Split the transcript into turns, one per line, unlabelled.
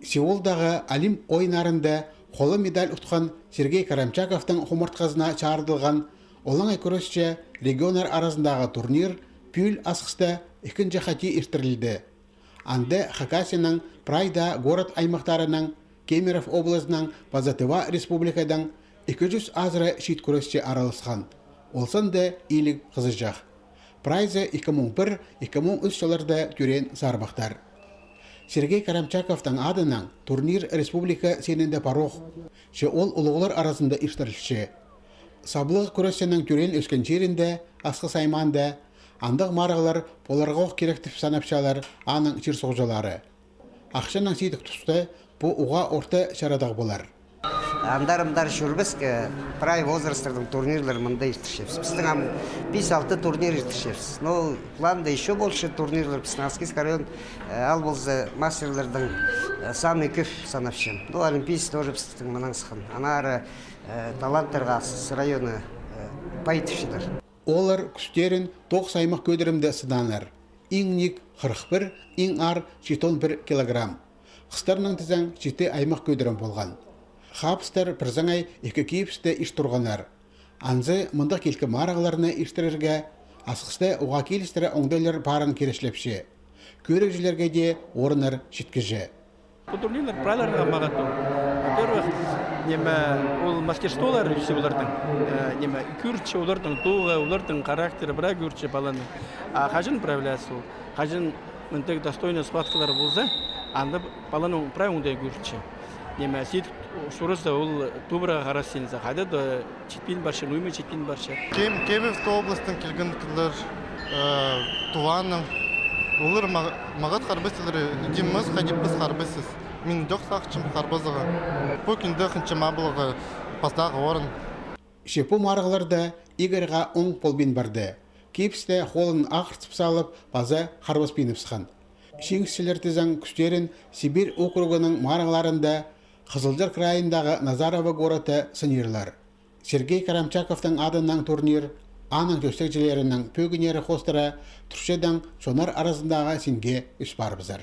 Сеулдағы Олимп ойынарында қолы медаль ұтқан Сергей Карамчаковтың хомыртқазына чағырдылған олаңай көрісші регионар арасындағы турнир пүл асқыста екінші хати ертірілді. Анды Хакасияның Прайда город аймақтарының Кемерово облысының Пазатыва республикадан 200 азыры шит көрісші аралысқан. Олсынды илік қызыжақ. Прайзы 2001-2003 жыларда түрен сарбақтар. Сергей Карамчаковтың адынан турнир республика сенінде парох, че ол ұлығылар арасында иштірілші. Саблығы көресенің түрен өскен жерінде, асқы сайманды, андық марағылар поларғақ керектіп санапшалар аның чирсоғжалары. Ақшының сейдік тұсты бұл ұға орта шарадағы болар.
Андарымдар жүрбіскі прай возрастардың турнирлер мында иштіршепс. Біздің 5-6 турнир иштіршепс. Но планда еще больше турнирлер Піснанский район ал болзы мастерлердің самый көп санапшым. Бұл олимпийс тоже біздің мұнаңсықын. Анары таланттарға с районы байтышылар.
Олар күштерін 9 саймақ көдірімді сыданар. Иңнік 41, иң ар 71 килограмм. Қыстарының тізен 7 аймақ көдірім болған. Хапстар бірзаңай 2 кейіпсті іш тұрғанар. Анзы мұндақ келкі марағыларыны іштірерге, асқысты оға келістірі оңдайлар барын керешлепші. Көрекжілерге де орынар жеткіжі.
Бұл турнирлер прайларға мағату. Во-первых, ол мастерстволар все олардың. Күртші олардың туғы, олардың характері бірақ күртші баланы. Қажын проявляется ол. Қажын мүнтек достойны схваткалар болса, анда баланың прай оңдай күртші. Сейт шурызда ол тубыраға қарасыңыза қайда да четпен баршы, нөйме четпен баршы.
Кемеровский облыстың келген кілер туғаның, олар мағат қарбысылары, деміз қадиппіз қарбысыз. Мен жоқ сақчым қарбызыға. Бұл күнді қыншы мабылығы пастағы орын.
Шепу марығыларда Игорьға оң полбен барды. Кейпісті қолын ақыртып салып, база қарбаспеніп сыған. Шеңісшілер тізің күштерін Сибирь округының марығыларында Қызылжар крайындағы Назарова гороты сынерлар. Сергей Карамчаковтың адынан турнир, аның төстекжілерінің пөгінері қостыра, тұршедан сонар арасындағы сенге үш барбызар.